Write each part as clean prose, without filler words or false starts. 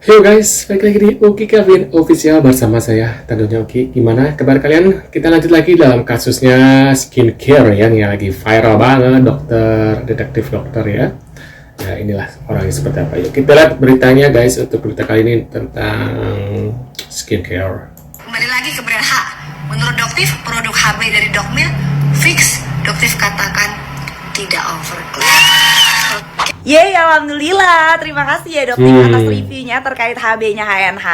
Halo guys, balik lagi di Uki Kelvin Official bersama saya, tentunya Uki. Gimana kabar kalian? Kita lanjut lagi dalam kasusnya skincare ya, yang lagi viral banget, detektif dokter ya. Ya inilah orangnya seperti apa. Yuk kita lihat beritanya guys, untuk berita kali ini tentang skincare. Kembali lagi ke brand H. Menurut Doktif, produk HB dari Dokmil fix. Doktif katakan tidak overclaim. Yeay, alhamdulillah. Terima kasih ya Doktif atas reviewnya terkait HB-nya HNH.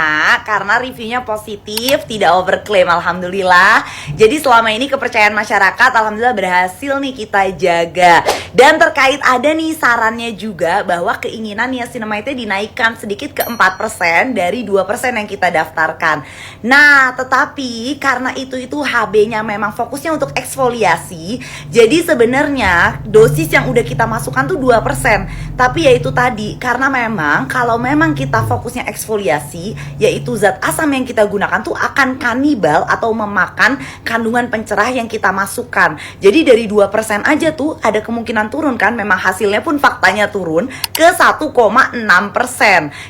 Karena reviewnya positif, tidak overclaim, alhamdulillah. Jadi selama ini kepercayaan masyarakat alhamdulillah berhasil nih kita jaga. Dan terkait ada nih sarannya juga bahwa keinginan niacinamide dinaikkan sedikit ke 4% dari 2% yang kita daftarkan. Nah, tetapi karena itu HB-nya memang fokusnya untuk eksfoliasi. Jadi sebenarnya dosis yang udah kita masukkan tuh 2%. Tapi ya itu tadi, karena memang kalau memang kita fokusnya eksfoliasi, yaitu zat asam yang kita gunakan tuh akan kanibal atau memakan kandungan pencerah yang kita masukkan. Jadi dari 2% aja tuh ada kemungkinan turun kan, memang hasilnya pun faktanya turun ke 1,6%.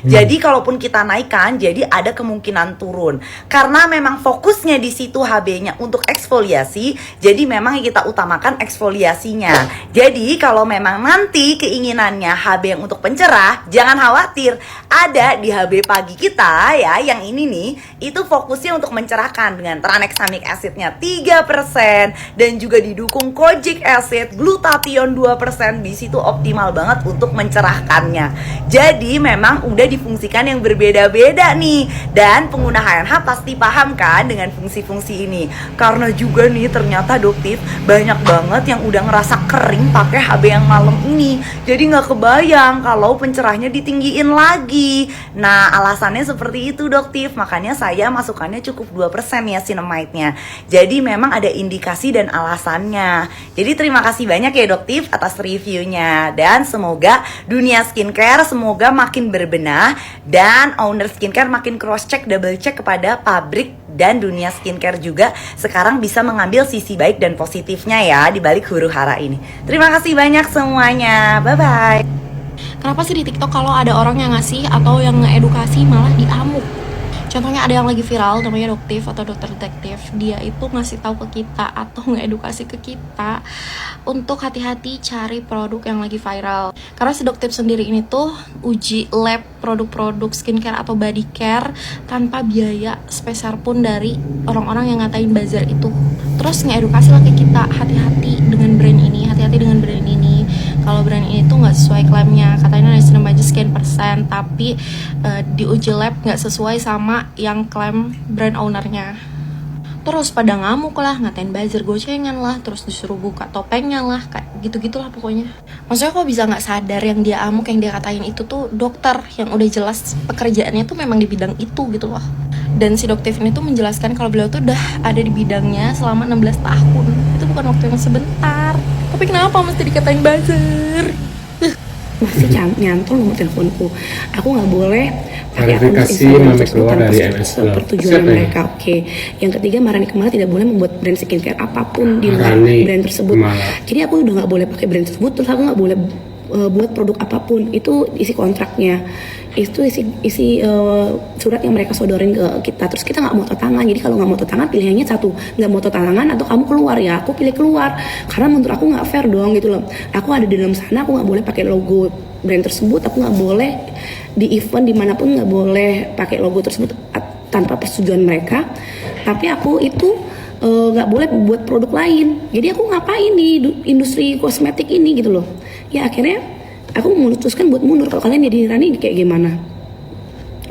Jadi kalaupun kita naikkan, jadi ada kemungkinan turun. Karena memang fokusnya di situ HB-nya untuk eksfoliasi, jadi memang kita utamakan eksfoliasinya. Jadi kalau memang nanti keinginannya HB yang untuk pencerah, jangan khawatir, ada di HB pagi kita ya, yang ini nih, itu fokusnya untuk mencerahkan dengan tranexamic acidnya 3% dan juga didukung kojic acid, glutathione 2%. Di situ optimal banget untuk mencerahkannya. Jadi memang udah difungsikan yang berbeda-beda nih, dan pengguna HNH pasti paham kan dengan fungsi-fungsi ini. Karena juga nih ternyata Doktif banyak banget yang udah ngerasa kering pakai HB yang malam ini. Jadi nggak kebayang kalau pencerahnya ditinggiin lagi. Nah, alasannya seperti itu Doktif. Makanya saya masukannya cukup 2% ya niacinamide-nya. Jadi memang ada indikasi dan alasannya. Jadi terima kasih banyak ya Doktif atas reviewnya. Dan semoga dunia skincare semoga makin berbenah, dan owner skincare makin cross check, double check kepada pabrik, dan dunia skincare juga sekarang bisa mengambil sisi baik dan positifnya ya di balik huru hara ini. Terima kasih banyak semuanya. Bye bye. Kenapa sih di TikTok kalau ada orang yang ngasih atau yang ngeedukasi malah diamuk? Contohnya ada yang lagi viral namanya Doktif atau dokter detektif. Dia itu ngasih tahu ke kita atau ngeedukasi ke kita untuk hati-hati cari produk yang lagi viral. Karena si Doktif sendiri ini tuh uji lab produk-produk skincare atau body care tanpa biaya sepeser pun dari orang-orang yang ngatain buzzer itu. Terus ngeedukasi lah ke kita, hati-hati dengan brand ini, hati-hati dengan brand ini. Kalau brand ini tuh nggak sesuai klaimnya, katanya niacinamide sekian persen, tapi di uji lab nggak sesuai sama yang klaim brand ownernya. Terus pada ngamuk lah, ngatain buzzer gocengan lah, terus disuruh buka topengnya lah, kayak gitu-gitulah pokoknya. Maksudnya kok bisa nggak sadar yang dia amuk, yang dia katain itu tuh dokter yang udah jelas pekerjaannya tuh memang di bidang itu gitu loh. Dan si Doktif ini tuh menjelaskan kalau beliau tuh udah ada di bidangnya selama 16 tahun. Itu bukan waktu yang sebentar. Tapi kenapa mesti dikatain buzzer? Masih nyantol nomor teleponku. Aku nggak boleh pakai akun Verifikasi Instagram mami tersebut keluar tanpa dari MS Club. persetujuan Siapa ini? mereka. Oke. Yang ketiga, Marani Kemala tidak boleh membuat brand skincare apapun di luar Marani brand tersebut. Kemala. Jadi aku udah nggak boleh pakai brand tersebut, terus aku nggak boleh buat produk apapun. Itu isi kontraknya. Itu isi surat yang mereka sodorin ke kita. Terus kita nggak mau tanda tangan. Jadi kalau nggak mau tanda tangan, pilihannya satu, nggak mau tanda tangan atau kamu keluar. Ya aku pilih keluar, karena menurut aku nggak fair dong gitu loh. Aku ada di dalam sana, aku nggak boleh pakai logo brand tersebut. Aku nggak boleh di event dimanapun, nggak boleh pakai logo tersebut tanpa persetujuan mereka. Tapi aku itu nggak boleh buat produk lain. Jadi aku ngapain di industri kosmetik ini gitu loh. Ya akhirnya aku memutuskan buat mundur. Kalau kalian jadi Rani kayak gimana?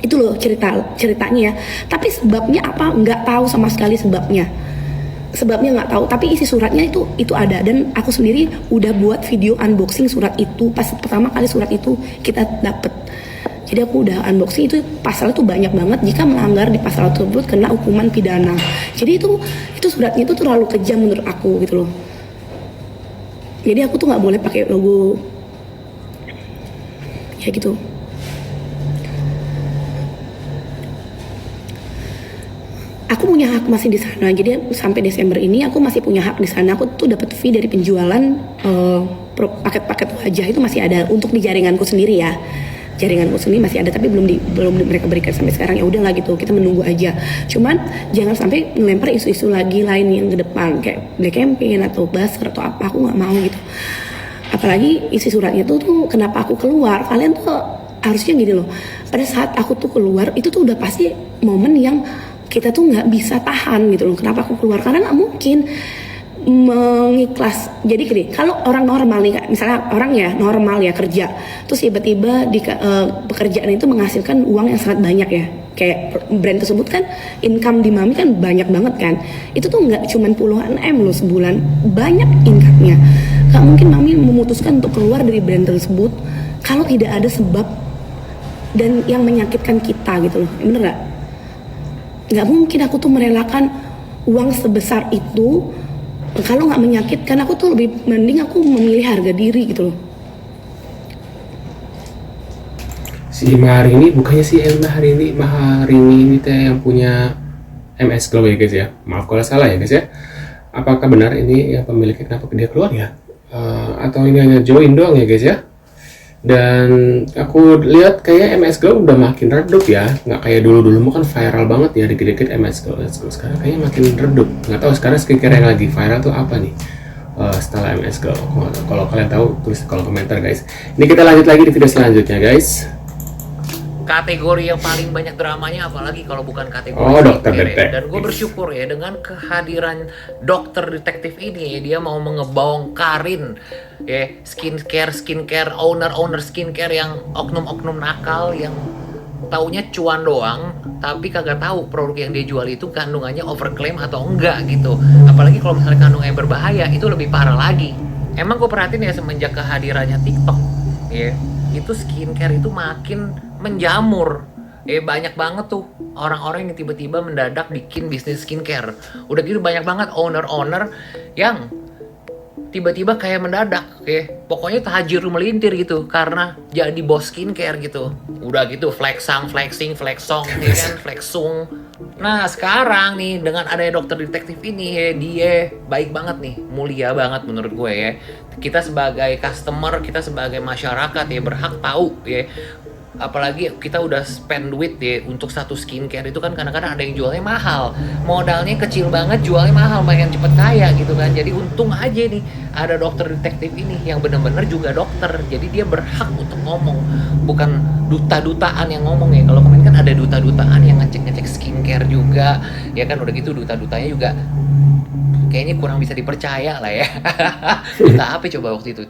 Itu loh ceritanya ya. Tapi sebabnya apa? Nggak tahu sama sekali sebabnya. Sebabnya nggak tahu. Tapi isi suratnya itu ada, dan aku sendiri udah buat video unboxing surat itu pas pertama kali surat itu kita dapet. Jadi aku udah unboxing itu, pasalnya tuh banyak banget. Jika melanggar di pasal tersebut kena hukuman pidana. Jadi itu suratnya itu terlalu kejam menurut aku gitu loh. Jadi aku tuh nggak boleh pakai logo ya gitu. Aku punya hak masih di sana. Jadi sampai Desember ini aku masih punya hak di sana. Aku tuh dapat fee dari penjualan paket-paket wajah itu masih ada untuk di jaringanku sendiri ya. jaringan muslim masih ada tapi mereka berikan sampai sekarang. Ya udahlah gitu, kita menunggu aja. Cuman jangan sampai ngelempar isu-isu lagi lain yang ke depan kayak black campaign atau buzzer atau apa, aku nggak mau gitu. Apalagi isi suratnya tuh kenapa aku keluar, kalian tuh harusnya gini loh, pada saat aku tuh keluar itu tuh udah pasti momen yang kita tuh nggak bisa tahan gitu loh. Kenapa aku keluar, karena nggak mungkin mengikhlas. Jadi gini, kalau orang normal nih, misalnya orang ya normal ya kerja, terus tiba-tiba di pekerjaan itu menghasilkan uang yang sangat banyak ya, kayak brand tersebut kan income di Mami kan banyak banget kan, itu tuh nggak cuman puluhan M loh sebulan, banyak income-nya. Gak mungkin Mami memutuskan untuk keluar dari brand tersebut kalau tidak ada sebab dan yang menyakitkan kita gitu loh, bener gak? Gak mungkin aku tuh merelakan uang sebesar itu kalau nggak menyakitkan. Aku tuh lebih mending aku memilih harga diri gitu loh. Si Maharini, bukannya si Maharini ini teh yang punya MS Glow ya guys ya, maaf kalau salah ya guys ya. Apakah benar ini yang pemiliknya, kenapa dia keluar ya? Atau ini hanya join doang ya guys ya? Dan aku lihat kayak MS Glow udah makin redup ya, nggak kayak dulu mah kan viral banget ya, dikit-dikit MS Glow. Sekarang kayaknya makin redup. Nggak tahu sekarang skincare yang lagi viral tuh apa nih setelah MS Glow. Kalau kalian tahu tulis di kolom komentar guys. Ini kita lanjut lagi di video selanjutnya guys. Kategori yang paling banyak dramanya apalagi kalau bukan kategori dokter skincare ya. detektif. Dan gue bersyukur ya dengan kehadiran dokter detektif ini ya, dia mau ngebongkarin ya skincare owner skincare yang oknum nakal yang taunya cuan doang tapi kagak tahu produk yang dia jual itu kandungannya overclaim atau enggak gitu. Apalagi kalau misalnya kandungannya berbahaya, itu lebih parah lagi. Emang gue perhatiin ya semenjak kehadirannya TikTok ya, itu skincare itu makin menjamur. Banyak banget tuh orang-orang yang tiba-tiba mendadak bikin bisnis skincare. Udah gitu banyak banget owner yang tiba-tiba kayak mendadak pokoknya tajir melintir gitu karena jadi bos skincare gitu. Udah gitu flexing ya kan, flexung. Nah sekarang nih dengan adanya dokter detektif ini dia baik banget nih, mulia banget menurut gue ya. Kita sebagai customer, kita sebagai masyarakat ya berhak tahu ya. Apalagi kita udah spend duit ya untuk satu skincare itu kan kadang-kadang ada yang jualnya mahal, modalnya kecil banget jualnya mahal, pengen cepet kaya gitu kan. Jadi untung aja nih ada dokter detektif ini yang bener-bener juga dokter, jadi dia berhak untuk ngomong, bukan duta-dutaan yang ngomong ya. Kalau kemarin kan ada duta-dutaan yang ngecek skincare juga ya kan, udah gitu duta-dutanya juga kayaknya kurang bisa dipercaya lah ya. Duta apa coba waktu itu?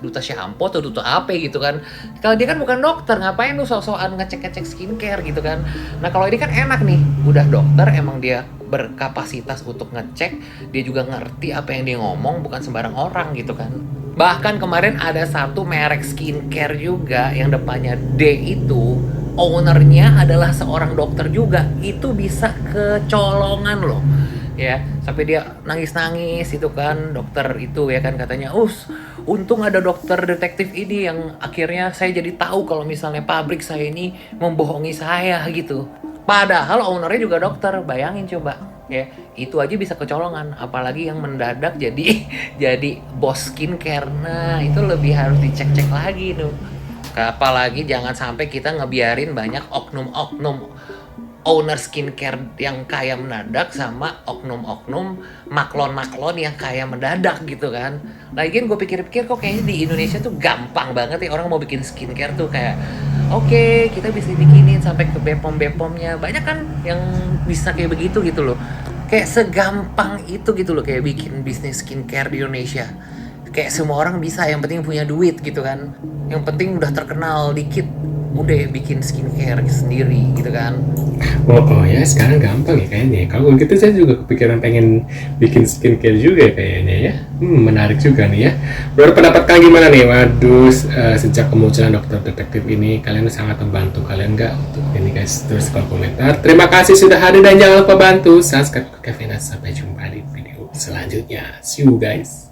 Duta shampoo atau duta apa gitu kan. Kalau dia kan bukan dokter, ngapain lu sok-sokan ngecek skincare gitu kan. Nah kalau ini kan enak nih, udah dokter, emang dia berkapasitas untuk ngecek, dia juga ngerti apa yang dia ngomong, bukan sembarang orang gitu kan. Bahkan kemarin ada satu merek skincare juga yang depannya D itu, ownernya adalah seorang dokter juga. Itu bisa kecolongan loh ya, sampai dia nangis itu kan dokter itu ya kan, katanya untung ada dokter detektif ini yang akhirnya saya jadi tahu kalau misalnya pabrik saya ini membohongi saya gitu. Padahal ownernya juga dokter, bayangin coba ya, itu aja bisa kecolongan, apalagi yang mendadak jadi bos skincare. Nah itu lebih harus dicek-cek lagi tuh. Apalagi jangan sampai kita ngebiarin banyak oknum owner skincare yang kaya mendadak sama oknum maklon yang kaya mendadak gitu kan. Lagian gue pikir-pikir kok kayaknya di Indonesia tuh gampang banget ya orang mau bikin skincare tuh, kayak oke, kita bisa bikinin sampai ke bepom-bepomnya. Banyak kan yang bisa kayak begitu gitu loh. Kayak segampang itu gitu loh kayak bikin bisnis skincare di Indonesia. Kayak semua orang bisa, yang penting punya duit gitu kan. Yang penting udah terkenal dikit, udah bikin skincare sendiri gitu kan. Oh ya sekarang gampang ya kayaknya. Kalau gitu saya juga kepikiran pengen bikin skincare juga kayaknya ya. Menarik juga nih ya. Menurut pendapat kalian gimana nih? Waduh, sejak kemunculan dokter detektif ini kalian sangat membantu kalian nggak untuk ini guys? Terus kolom komentar. Terima kasih sudah hadir dan jangan lupa bantu subscribe ke Kevin. Sampai jumpa di video selanjutnya. See you guys.